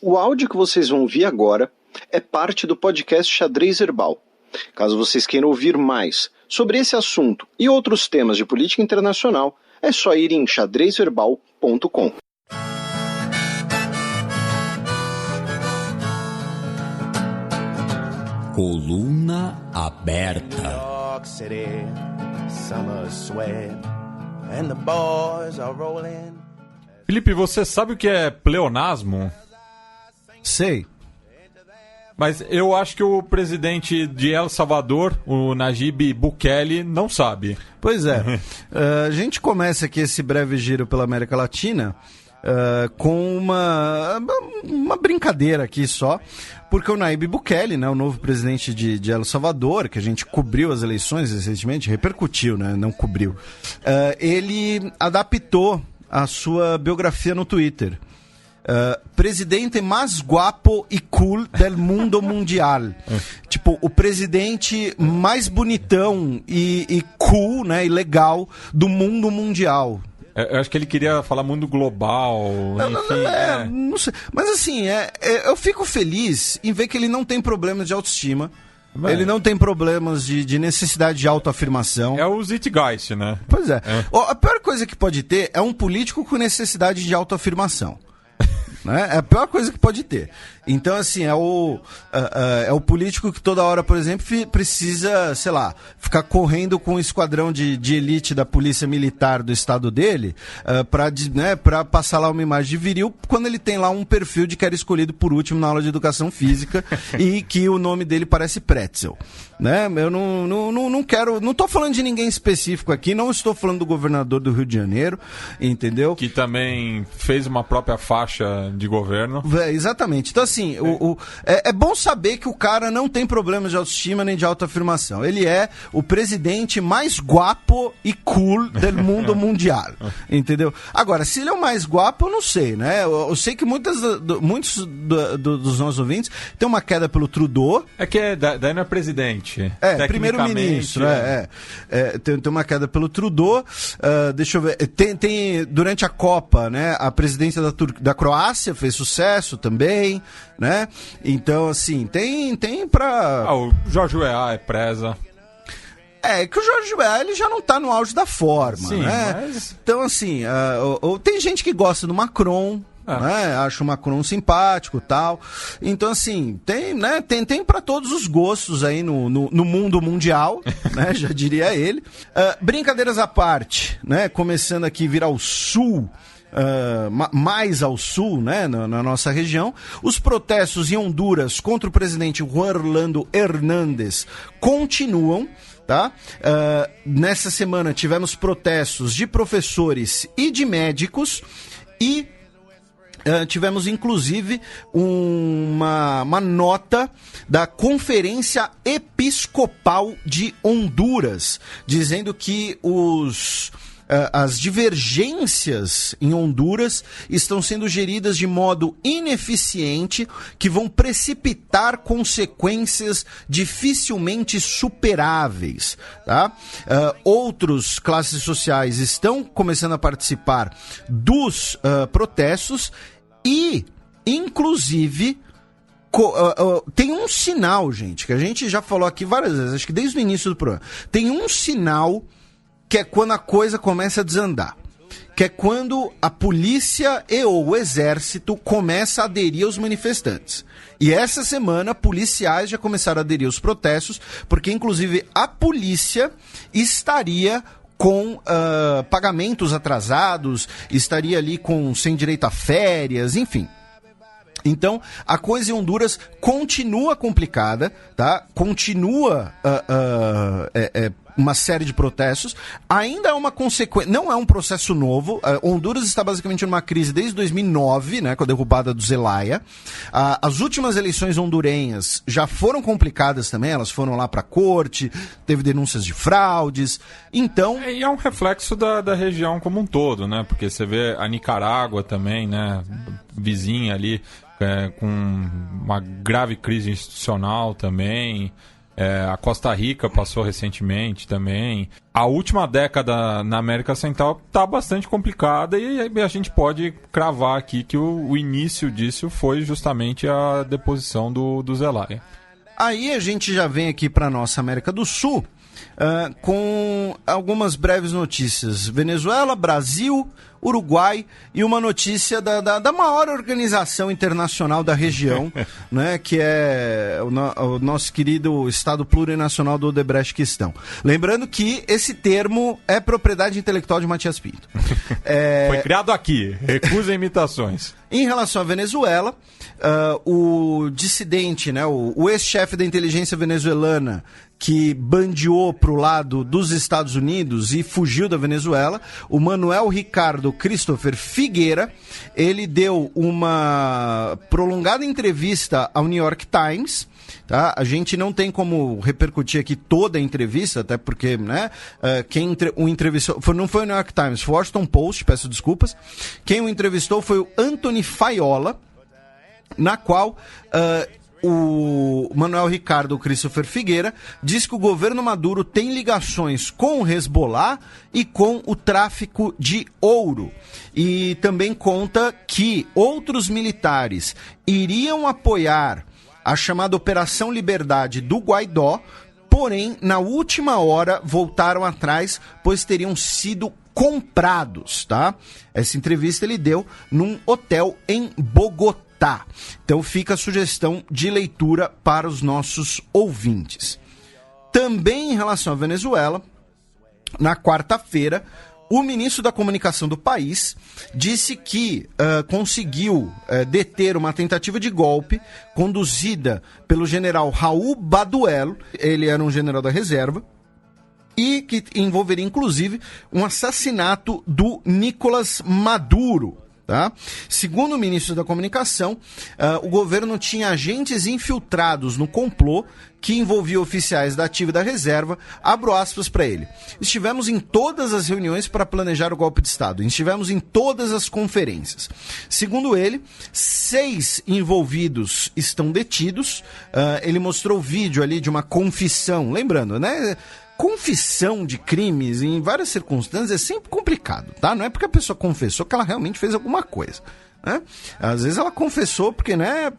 O áudio que vocês vão ouvir agora é parte do podcast Xadrez Herbal. Caso vocês queiram ouvir mais sobre esse assunto e outros temas de política internacional, é só ir em xadrezherbal.com. Coluna aberta. Felipe, você sabe o que é pleonasmo? Sei. Mas eu acho que o presidente de El Salvador, o Nayib Bukele, não sabe. Pois é. A gente começa aqui esse breve giro pela América Latina com uma brincadeira aqui só, porque o Nayib Bukele, né, o novo presidente de El Salvador, que a gente cobriu as eleições recentemente, repercutiu, né, não cobriu, ele adaptou a sua biografia no Twitter. Presidente mais guapo e cool del mundo mundial. Tipo, o presidente mais bonitão e cool, né, e legal do mundo mundial. Eu acho que ele queria falar mundo global, enfim. Não sei. Mas assim, eu fico feliz em ver que ele não tem problemas de autoestima. Ele não tem problemas de necessidade de autoafirmação. É o Zeitgeist, né? Pois é. A pior coisa que pode ter é um político com necessidade de autoafirmação. Né? É a pior coisa que pode ter. Então, assim, é o político que toda hora, por exemplo, precisa, sei lá, ficar correndo com o esquadrão de elite da polícia militar do estado dele pra passar lá uma imagem de viril, quando ele tem lá um perfil de que era escolhido por último na aula de educação física e que o nome dele parece pretzel. Né? Eu não quero, não estou falando de ninguém específico aqui, não estou falando do governador do Rio de Janeiro, entendeu? Que também fez uma própria faixa de governo. Exatamente. Então, assim, é bom saber que o cara não tem problemas de autoestima nem de autoafirmação. Ele é o presidente mais guapo e cool do mundo mundial. Entendeu? Agora, se ele é o mais guapo, eu não sei, né? Eu sei que muitos dos nossos ouvintes têm uma queda pelo Trudeau. É que daí não é presidente. Primeiro-ministro. Tem uma queda pelo Trudeau. Deixa eu ver. Tem durante a Copa, né? A presidência da Croácia fez sucesso também, né? Então, assim, tem pra... o Jorge Weah é presa. É que o Jorge Weah, ele já não tá no auge da forma, sim, né? Mas... Então, assim, tem gente que gosta do Macron, né? Acha o Macron simpático e tal. Então, assim, tem para todos os gostos aí no mundo mundial, né? Já diria ele. Brincadeiras à parte, né? Começando aqui a vir ao sul, mais ao sul, né, na nossa região, os protestos em Honduras contra o presidente Juan Orlando Hernández continuam, tá? Nessa semana tivemos protestos de professores e de médicos e tivemos, inclusive, uma nota da Conferência Episcopal de Honduras, dizendo que as divergências em Honduras estão sendo geridas de modo ineficiente, que vão precipitar consequências dificilmente superáveis. Tá? Outras classes sociais estão começando a participar dos protestos e, inclusive, tem um sinal, gente, que a gente já falou aqui várias vezes, acho que desde o início do programa. Tem um sinal que é quando a coisa começa a desandar, que é quando a polícia ou o exército começa a aderir aos manifestantes. E essa semana, policiais já começaram a aderir aos protestos, porque inclusive a polícia estaria com pagamentos atrasados, estaria ali sem direito a férias, enfim. Então, a coisa em Honduras continua complicada, tá? Continua uma série de protestos. Ainda é uma consequência, não é um processo novo. Honduras está basicamente numa crise desde 2009, né, com a derrubada do Zelaya. As últimas eleições hondurenhas já foram complicadas também, elas foram lá para a corte, teve denúncias de fraudes. Então, e é um reflexo da região como um todo, né? Porque você vê a Nicarágua também, né, vizinha ali, com uma grave crise institucional também. A Costa Rica passou recentemente também. A última década na América Central está bastante complicada e a gente pode cravar aqui que o início disso foi justamente a deposição do Zelaya. Aí a gente já vem aqui para nossa América do Sul com algumas breves notícias. Venezuela, Brasil, Uruguai e uma notícia da maior organização internacional da região, né, que é o nosso querido Estado Plurinacional do Odebrechtquistão. Lembrando que esse termo é propriedade intelectual de Matias Pinto. Foi criado aqui, recusa imitações. Em relação à Venezuela, o dissidente, né, o ex-chefe da inteligência venezuelana, que bandeou para o lado dos Estados Unidos e fugiu da Venezuela, o Manuel Ricardo Christopher Figueira, ele deu uma prolongada entrevista ao New York Times. Tá? A gente não tem como repercutir aqui toda a entrevista, até porque, né, quem o entrevistou não foi o New York Times, foi o Washington Post, peço desculpas. Quem o entrevistou foi o Anthony Faiola, na qual o Manuel Ricardo Christopher Figueira diz que o governo Maduro tem ligações com o Hezbollah e com o tráfico de ouro. E também conta que outros militares iriam apoiar a chamada Operação Liberdade do Guaidó, porém, na última hora, voltaram atrás, pois teriam sido comprados, tá? Essa entrevista ele deu num hotel em Bogotá. Então fica a sugestão de leitura para os nossos ouvintes. Também em relação à Venezuela, na quarta-feira, o ministro da Comunicação do país disse que conseguiu deter uma tentativa de golpe conduzida pelo general Raul Baduel, ele era um general da reserva, e que envolveria inclusive um assassinato do Nicolás Maduro. Tá? Segundo o ministro da Comunicação, o governo tinha agentes infiltrados no complô que envolvia oficiais da ativa e da reserva. Abro aspas para ele. Estivemos em todas as reuniões para planejar o golpe de Estado. Estivemos em todas as conferências. Segundo ele, 6 envolvidos estão detidos. Ele mostrou vídeo ali de uma confissão. Lembrando, né? Confissão de crimes em várias circunstâncias é sempre complicado, tá? Não é porque a pessoa confessou que ela realmente fez alguma coisa, né? Às vezes ela confessou porque, né,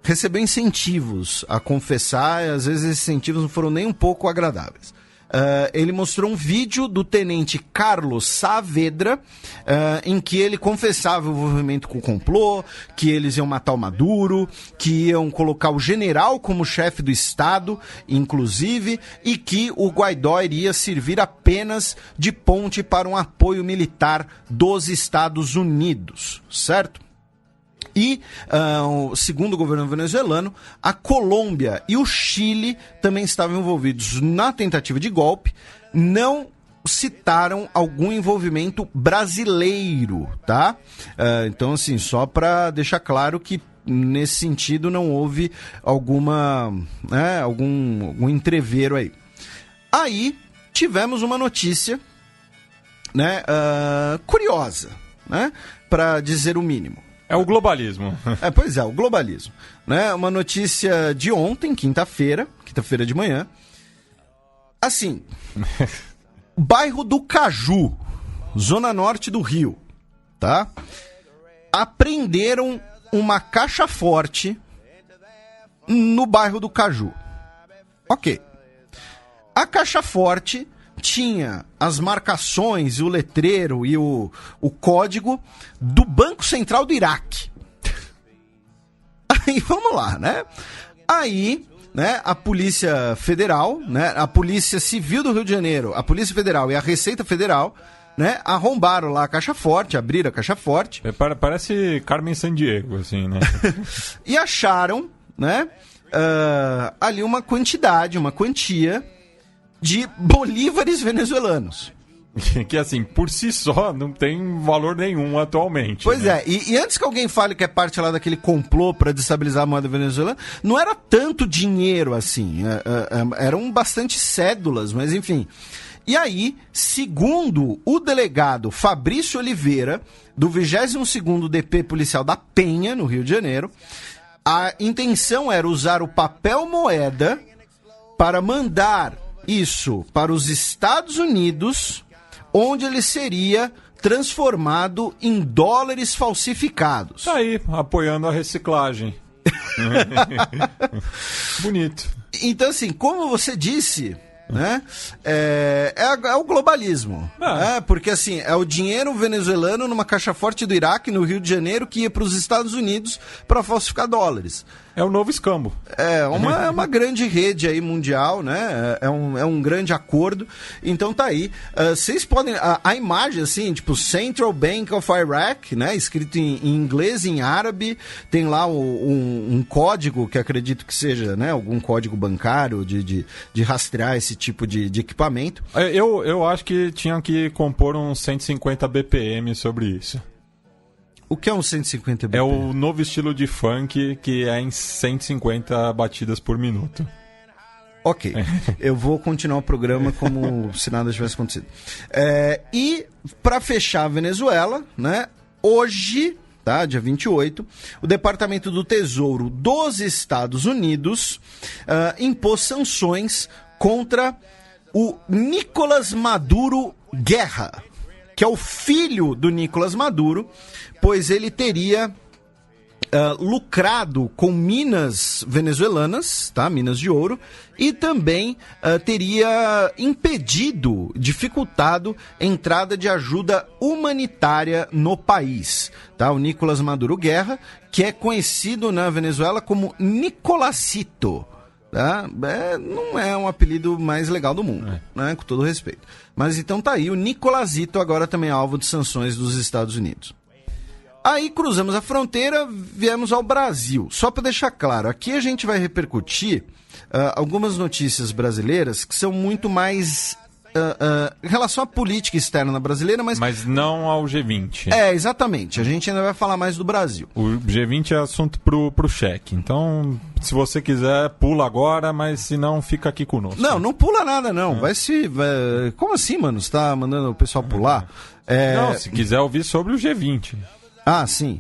recebeu incentivos a confessar, e às vezes esses incentivos não foram nem um pouco agradáveis. Ele mostrou um vídeo do tenente Carlos Saavedra, em que ele confessava o envolvimento com o complô, que eles iam matar o Maduro, que iam colocar o general como chefe do Estado, inclusive, e que o Guaidó iria servir apenas de ponte para um apoio militar dos Estados Unidos, certo? E, segundo o governo venezuelano, a Colômbia e o Chile também estavam envolvidos na tentativa de golpe. Não citaram algum envolvimento brasileiro, tá? Então, assim, só para deixar claro que nesse sentido não houve algum entrevero aí. Aí tivemos uma notícia, né, curiosa, né, para dizer o mínimo. É o globalismo. Pois é, o globalismo. Né? Uma notícia de ontem, quinta-feira de manhã. Assim, bairro do Caju, zona norte do Rio, tá? Apreenderam uma caixa forte no bairro do Caju. Ok. A caixa forte tinha as marcações, o letreiro e o código do Banco Central do Iraque. Aí, vamos lá, né? Aí, né, a Polícia Federal, né, a Polícia Civil do Rio de Janeiro, a Polícia Federal e a Receita Federal, né, arrombaram lá a caixa forte, abriram a caixa forte. Parece Carmen Sandiego, assim, né? E acharam, né, ali uma quantia de bolívares venezuelanos. Que, assim, por si só, não tem valor nenhum atualmente. Pois né? é, e antes que alguém fale que é parte lá daquele complô para destabilizar a moeda venezuelana, não era tanto dinheiro assim, eram bastante cédulas, mas enfim. E aí, segundo o delegado Fabrício Oliveira, do 22º DP Policial da Penha, no Rio de Janeiro, A intenção era usar o papel moeda para mandar isso para os Estados Unidos, onde ele seria transformado em dólares falsificados. Tá aí, apoiando a reciclagem. Bonito. Então, assim, como você disse, né, é o globalismo. Porque, assim, é o dinheiro venezuelano numa caixa forte do Iraque, no Rio de Janeiro, que ia para os Estados Unidos para falsificar dólares. É o novo escambo. É uma grande rede aí mundial, né? É um grande acordo. Então tá aí. Vocês podem... A imagem, assim, tipo Central Bank of Iraq, né? Escrito em inglês e em árabe. Tem lá um código, que acredito que seja, né? Algum código bancário de rastrear esse tipo de equipamento. Eu acho que tinham que compor uns 150 BPM sobre isso. O que é um 150 BPM? É o novo estilo de funk que é em 150 batidas por minuto. Ok, eu vou continuar o programa como se nada tivesse acontecido. E para fechar a Venezuela, né, hoje, tá, dia 28, o Departamento do Tesouro dos Estados Unidos impôs sanções contra o Nicolás Maduro Guerra, que é o filho do Nicolás Maduro, pois ele teria lucrado com minas venezuelanas, tá? Minas de ouro, e também teria impedido, dificultado a entrada de ajuda humanitária no país. Tá? O Nicolás Maduro Guerra, que é conhecido na Venezuela como Nicolásito. Tá? Não é um apelido mais legal do mundo, né? Com todo respeito. Mas então tá aí, o Nicolásito agora também é alvo de sanções dos Estados Unidos. Aí cruzamos a fronteira, viemos ao Brasil. Só para deixar claro, aqui a gente vai repercutir algumas notícias brasileiras que são muito mais em relação à política externa brasileira, mas não ao G20. Exatamente. A gente ainda vai falar mais do Brasil. O G20 é assunto pro cheque. Então, se você quiser, pula agora, mas se não, fica aqui conosco. Não pula nada, não. Como assim, mano? Você tá mandando o pessoal pular? Não, se quiser ouvir sobre o G20. Ah, sim.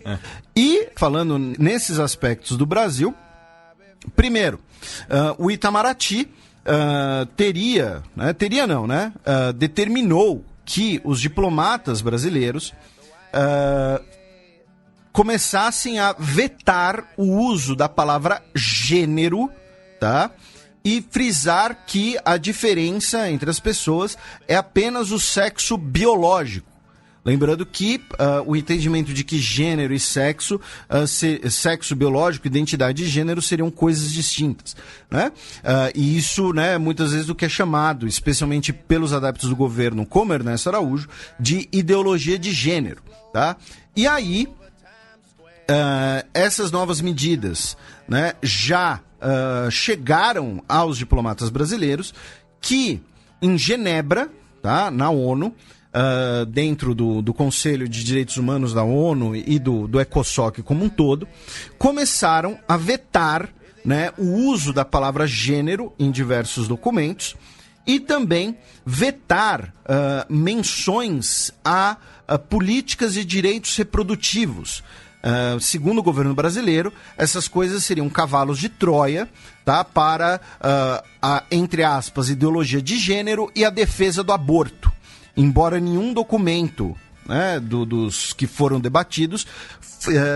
E, falando nesses aspectos do Brasil, primeiro, o Itamaraty determinou que os diplomatas brasileiros começassem a vetar o uso da palavra gênero, tá? E frisar que a diferença entre as pessoas é apenas o sexo biológico. Lembrando que o entendimento de que gênero e sexo, sexo biológico, identidade de gênero seriam coisas distintas, né? E isso, né, muitas vezes o que é chamado, especialmente pelos adeptos do governo, como Ernesto Araújo, de ideologia de gênero, tá? E aí, essas novas medidas, né, já chegaram aos diplomatas brasileiros que, em Genebra, tá, na ONU, dentro do Conselho de Direitos Humanos da ONU e do ECOSOC como um todo, começaram a vetar, né, o uso da palavra gênero em diversos documentos e também vetar menções a políticas de direitos reprodutivos. Segundo o governo brasileiro, essas coisas seriam cavalos de Troia, tá, para a, entre aspas, ideologia de gênero e a defesa do aborto. Embora nenhum documento, né, dos que foram debatidos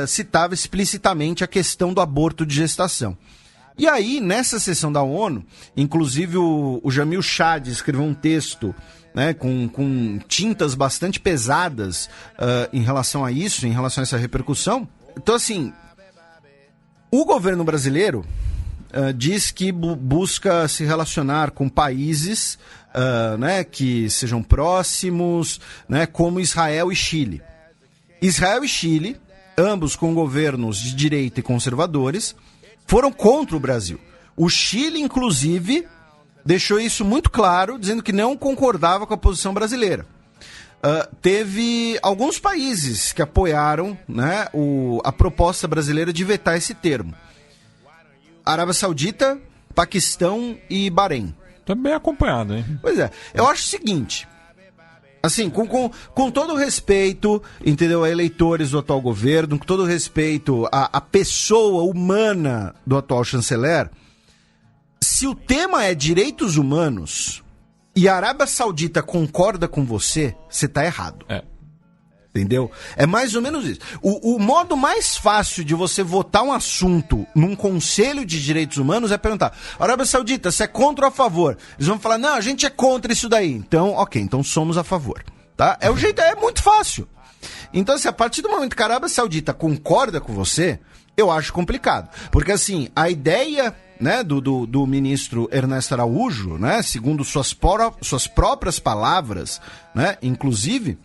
citava explicitamente a questão do aborto de gestação. E aí, nessa sessão da ONU, inclusive o Jamil Chad escreveu um texto, né, com tintas bastante pesadas em relação a isso, em relação a essa repercussão. Então, assim, o governo brasileiro diz que busca se relacionar com países né, que sejam próximos, né, como Israel e Chile. Israel e Chile, ambos com governos de direita e conservadores, foram contra o Brasil. O Chile, inclusive, deixou isso muito claro, dizendo que não concordava com a posição brasileira. Teve alguns países que apoiaram, né, a proposta brasileira de vetar esse termo. Arábia Saudita, Paquistão e Bahrein. Tá bem acompanhado, hein? Pois é. Eu acho o seguinte. Assim, com todo respeito, entendeu, a eleitores do atual governo, com todo respeito à pessoa humana do atual chanceler, se o tema é direitos humanos e a Arábia Saudita concorda com você, você tá errado. Entendeu? É mais ou menos isso. O modo mais fácil de você votar um assunto num conselho de direitos humanos é perguntar: Arábia Saudita, você é contra ou a favor? Eles vão falar: não, a gente é contra isso daí. Então, ok, então somos a favor. Tá? É o jeito, é muito fácil. Então, assim, a partir do momento que a Arábia Saudita concorda com você, eu acho complicado. Porque, assim, a ideia, né, do ministro Ernesto Araújo, né, segundo suas próprias palavras, né, inclusive,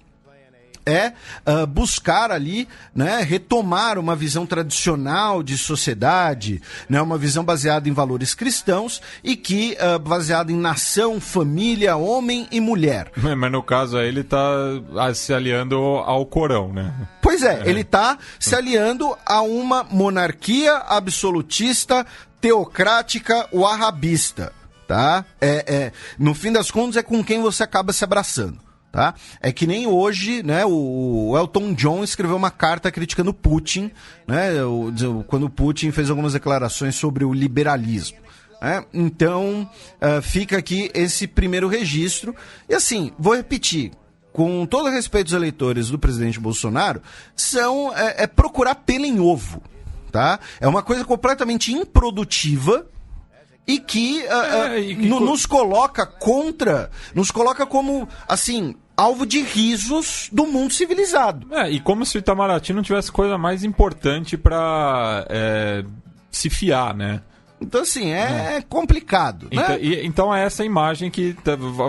buscar ali, né, retomar uma visão tradicional de sociedade, né, uma visão baseada em valores cristãos e que baseada em nação, família, homem e mulher. Mas no caso aí ele está se aliando ao Corão, né? Pois é, ele está se aliando a uma monarquia absolutista, teocrática, wahhabista, tá? No fim das contas é com quem você acaba se abraçando. Tá? É que nem hoje, né, o Elton John escreveu uma carta criticando Putin, né, quando Putin fez algumas declarações sobre o liberalismo. Né? Então, fica aqui esse primeiro registro. E assim, vou repetir, com todo respeito aos eleitores do presidente Bolsonaro, é procurar pelo em ovo. Tá? É uma coisa completamente improdutiva e que nos coloca como, assim, alvo de risos do mundo civilizado. E como se o Itamaraty não tivesse coisa mais importante para se fiar, né? Então, assim, é complicado, né? Então é essa imagem que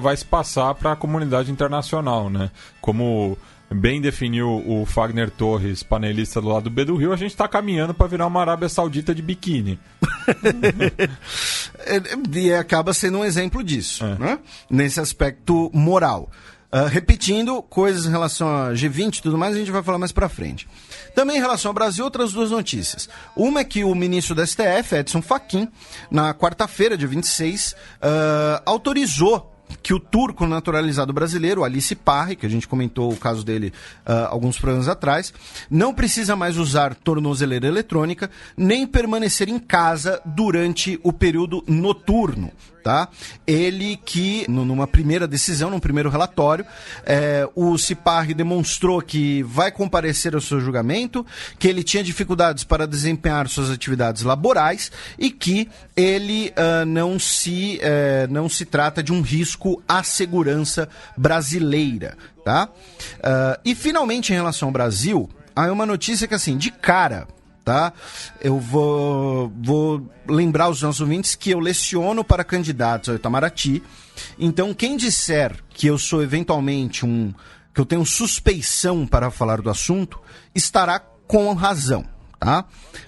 vai se passar para a comunidade internacional, né? Como bem definiu o Fagner Torres, panelista do lado B do Rio, a gente está caminhando para virar uma Arábia Saudita de biquíni. E acaba sendo um exemplo disso, né? Nesse aspecto moral. Repetindo coisas em relação a G20 e tudo mais, a gente vai falar mais pra frente. Também em relação ao Brasil, outras duas notícias. Uma é que o ministro da STF, Edson Fachin, na quarta-feira, dia 26, autorizou que o turco naturalizado brasileiro, Alice Parri, que a gente comentou o caso dele alguns programas atrás, não precisa mais usar tornozeleira eletrônica, nem permanecer em casa durante o período noturno. Tá? Ele que, numa primeira decisão, num primeiro relatório, o Ciparri demonstrou que vai comparecer ao seu julgamento, que ele tinha dificuldades para desempenhar suas atividades laborais e que ele não se trata de um risco à segurança brasileira. Tá? E, finalmente, em relação ao Brasil, há uma notícia que, assim, de cara... Tá? Eu vou lembrar aos nossos ouvintes que eu leciono para candidatos ao Itamaraty. Então, quem disser que eu sou eventualmente que eu tenho suspeição para falar do assunto, estará com razão, tá?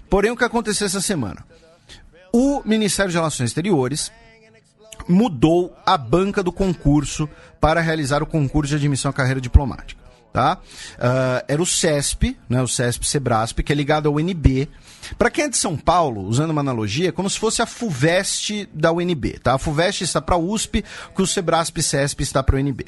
Porém, o que aconteceu essa semana? O Ministério de Relações Exteriores mudou a banca do concurso para realizar o concurso de admissão à carreira diplomática. Tá? Era o CESP, né, o CESP-Sebrasp, que é ligado ao UNB. Para quem é de São Paulo, usando uma analogia, é como se fosse a FUVEST da UNB. Tá? A FUVEST está para a USP, que o Sebrasp-CESP está para a UNB.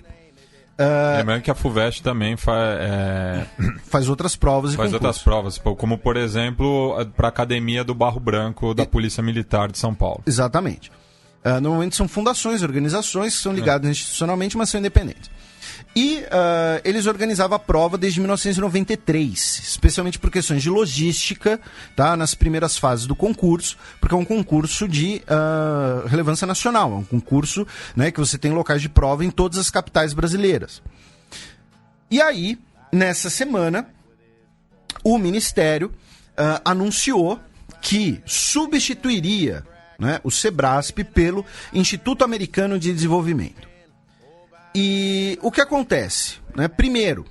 Lembrando que a FUVEST também faz outras provas e faz concurso. Outras provas, como, por exemplo, para a Academia do Barro Branco da Polícia Militar de São Paulo. Exatamente. Normalmente são fundações, organizações que são ligadas institucionalmente, mas são independentes. E eles organizavam a prova desde 1993, especialmente por questões de logística, tá? Nas primeiras fases do concurso, porque é um concurso de relevância nacional, é um concurso, né, que você tem locais de prova em todas as capitais brasileiras. E aí, nessa semana, o Ministério anunciou que substituiria, né, o Sebrasp pelo Instituto Americano de Desenvolvimento. E o que acontece? Né? Primeiro,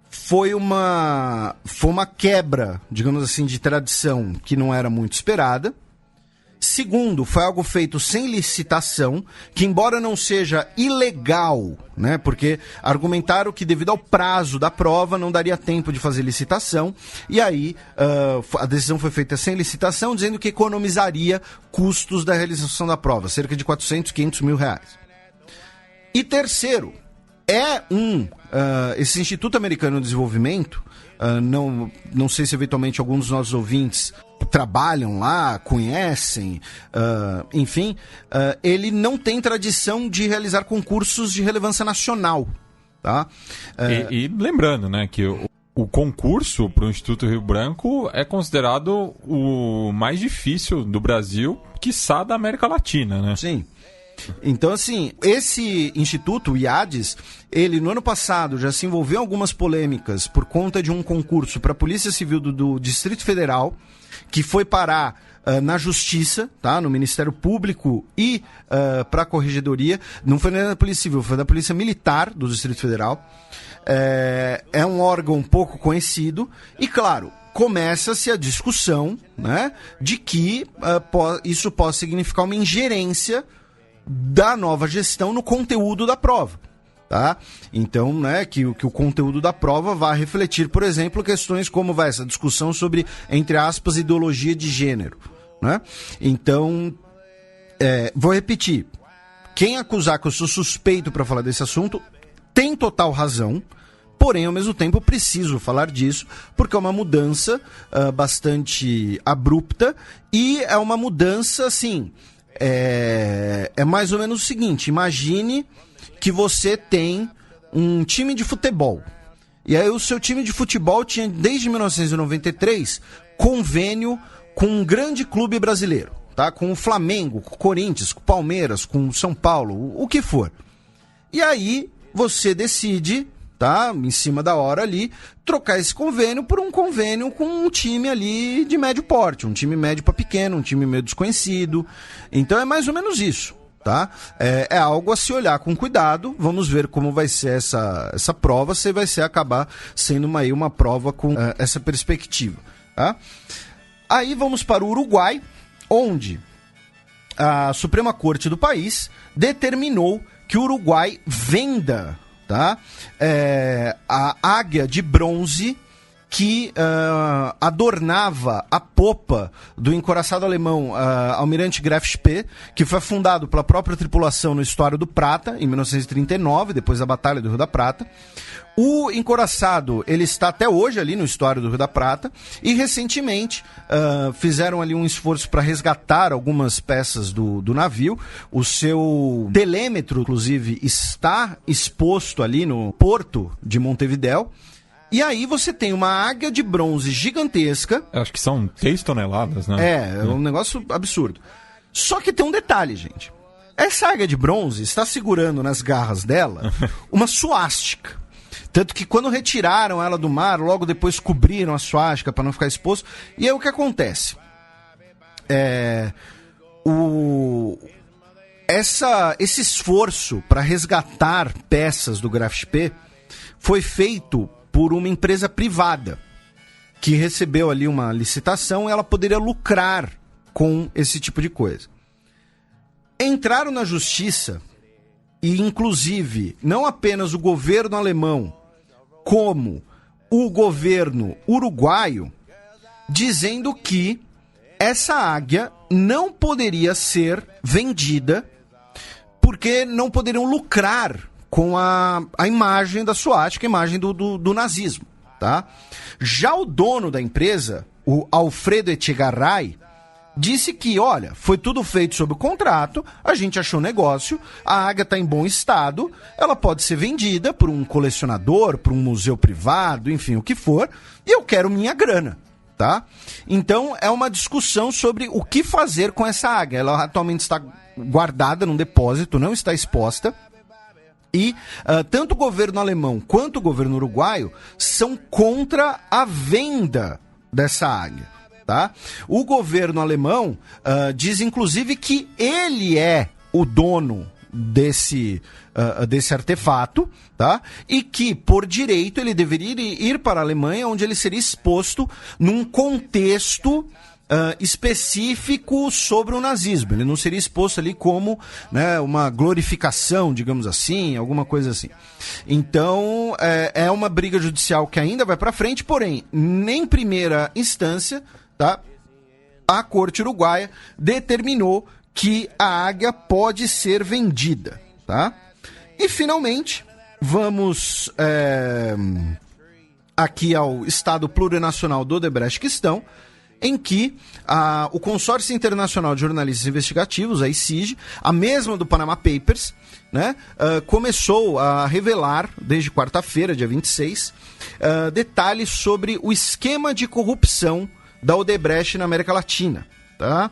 foi uma quebra, digamos assim, de tradição que não era muito esperada. Segundo, foi algo feito sem licitação, que embora não seja ilegal, né, porque argumentaram que devido ao prazo da prova não daria tempo de fazer licitação, e aí a decisão foi feita sem licitação, dizendo que economizaria custos da realização da prova, cerca de 400, 500 mil reais. E terceiro, Esse Instituto Americano de Desenvolvimento, não sei se eventualmente alguns dos nossos ouvintes trabalham lá, conhecem, enfim, ele não tem tradição de realizar concursos de relevância nacional, tá? E lembrando, né, que o concurso para o Instituto Rio Branco é considerado o mais difícil do Brasil, quiçá da América Latina, né? Sim. Então, assim, esse instituto, o IADES, ele no ano passado já se envolveu em algumas polêmicas por conta de um concurso para a Polícia Civil do Distrito Federal, que foi parar na Justiça, tá? No Ministério Público e para a Corregedoria. Não foi nem da Polícia Civil, foi da Polícia Militar do Distrito Federal. É um órgão pouco conhecido e, claro, começa-se a discussão, né, de que isso pode significar uma ingerência da nova gestão no conteúdo da prova, tá? Então, né, que o conteúdo da prova vai refletir, por exemplo, questões como essa discussão sobre, entre aspas, ideologia de gênero, né? Então, vou repetir, quem acusar que eu sou suspeito para falar desse assunto tem total razão, porém, ao mesmo tempo, eu preciso falar disso, porque é uma mudança bastante abrupta e é uma mudança, assim... É mais ou menos o seguinte: imagine que você tem um time de futebol. E aí o seu time de futebol tinha, desde 1993, convênio com um grande clube brasileiro, tá? Com o Flamengo, com o Corinthians, com o Palmeiras, com o São Paulo, o que for. E aí você decide, tá, em cima da hora ali, trocar esse convênio por um convênio com um time ali de médio porte, um time médio para pequeno, um time meio desconhecido. Então é mais ou menos isso, tá? É algo a se olhar com cuidado. Vamos ver como vai ser essa prova, se vai acabar sendo uma prova com essa perspectiva, tá? Aí vamos para o Uruguai, onde a Suprema Corte do país determinou que o Uruguai venda, tá, a águia de bronze que adornava a popa do encoraçado alemão Almirante Graf Spee, que foi fundado pela própria tripulação no Estuário do Prata, em 1939, depois da Batalha do Rio da Prata. O encoraçado, ele está até hoje ali no Estuário do Rio da Prata, e recentemente fizeram ali um esforço para resgatar algumas peças do navio. O seu telêmetro, inclusive, está exposto ali no porto de Montevidéu. E aí você tem uma águia de bronze gigantesca. Eu acho que são 3 toneladas, né? É um negócio absurdo. Só que tem um detalhe, gente. Essa águia de bronze está segurando nas garras dela uma suástica. Tanto que quando retiraram ela do mar, logo depois cobriram a suástica para não ficar exposto. E aí o que acontece? Esse esforço para resgatar peças do Graf Spee foi feito por uma empresa privada que recebeu ali uma licitação e ela poderia lucrar com esse tipo de coisa. Entraram na justiça e, inclusive, não apenas o governo alemão, como o governo uruguaio, dizendo que essa águia não poderia ser vendida porque não poderiam lucrar com a imagem da suástica, a imagem do nazismo, tá? Já o dono da empresa, o Alfredo Echegaray, disse que, olha, foi tudo feito sob o contrato, a gente achou negócio, a águia está em bom estado, ela pode ser vendida por um colecionador, por um museu privado, enfim, o que for, e eu quero minha grana, tá? Então, é uma discussão sobre o que fazer com essa águia. Ela atualmente está guardada num depósito, não está exposta, e tanto o governo alemão quanto o governo uruguaio são contra a venda dessa águia, tá? O governo alemão diz, inclusive, que ele é o dono desse artefato, tá? E que, por direito, ele deveria ir para a Alemanha, onde ele seria exposto num contexto específico sobre o nazismo. Ele não seria exposto ali como, né, uma glorificação, digamos assim, alguma coisa assim. Então, é uma briga judicial que ainda vai para frente, porém, em primeira instância, tá, a Corte Uruguaia determinou que a águia pode ser vendida, tá? E, finalmente, vamos aqui ao Estado Plurinacional do Odebrecht-Quistão, em que o Consórcio Internacional de Jornalistas Investigativos, a ICIJ, a mesma do Panama Papers, né, começou a revelar, desde quarta-feira, dia 26, detalhes sobre o esquema de corrupção da Odebrecht na América Latina. Tá?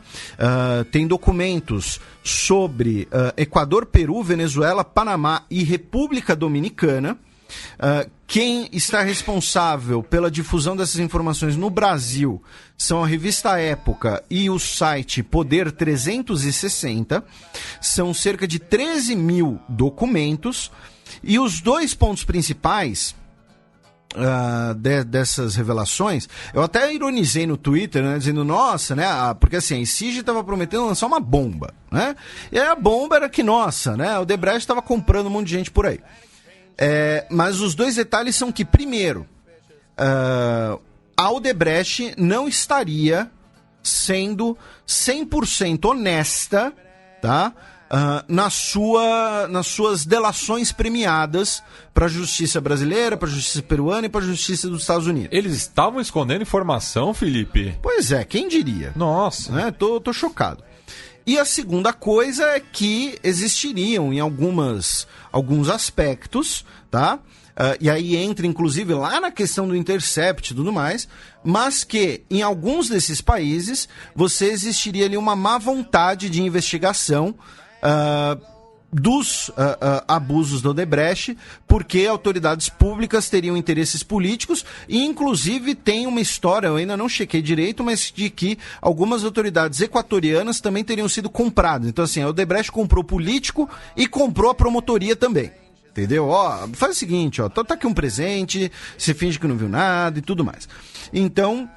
Tem documentos sobre Equador, Peru, Venezuela, Panamá e República Dominicana. Quem está responsável pela difusão dessas informações no Brasil são a revista Época e o site Poder 360. São cerca de 13 mil documentos. E os dois pontos principais dessas revelações, eu até ironizei no Twitter, né, dizendo, nossa, né, porque assim, a ICIJ estava prometendo lançar uma bomba, né, e aí a bomba era que, nossa, né, o Odebrecht estava comprando um monte de gente por aí. Mas os dois detalhes são que, primeiro, a Odebrecht não estaria sendo 100% honesta, tá? Nas suas delações premiadas para a justiça brasileira, para a justiça peruana e para a justiça dos Estados Unidos. Eles estavam escondendo informação, Felipe? Pois é, quem diria? Nossa. Né? Tô chocado. E a segunda coisa é que existiriam em alguns aspectos, tá? E aí entra inclusive lá na questão do Intercept e tudo mais, mas que em alguns desses países existiria ali uma má vontade de investigação dos abusos do Odebrecht, porque autoridades públicas teriam interesses políticos e inclusive tem uma história, eu ainda não chequei direito, mas de que algumas autoridades equatorianas também teriam sido compradas. Então assim, a Odebrecht comprou político e comprou a promotoria também. Entendeu? Faz o seguinte, tá aqui um presente, você finge que não viu nada e tudo mais. Então,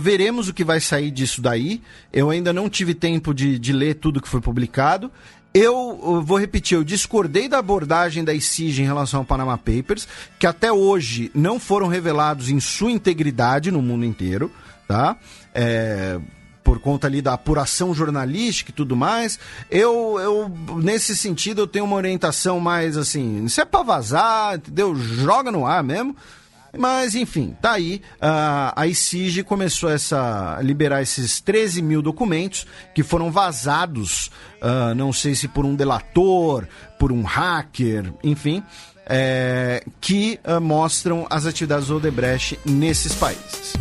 veremos o que vai sair disso daí. Eu ainda não tive tempo de ler tudo que foi publicado. Eu vou repetir, eu discordei da abordagem da ICIJ em relação ao Panama Papers, que até hoje não foram revelados em sua integridade no mundo inteiro, tá? Por conta ali da apuração jornalística e tudo mais. Eu nesse sentido, eu tenho uma orientação mais assim, se é pra vazar, entendeu? Joga no ar mesmo. Mas, enfim, tá aí. A ICIJ começou a liberar esses 13 mil documentos que foram vazados, não sei se por um delator, por um hacker, enfim, que mostram as atividades do Odebrecht nesses países.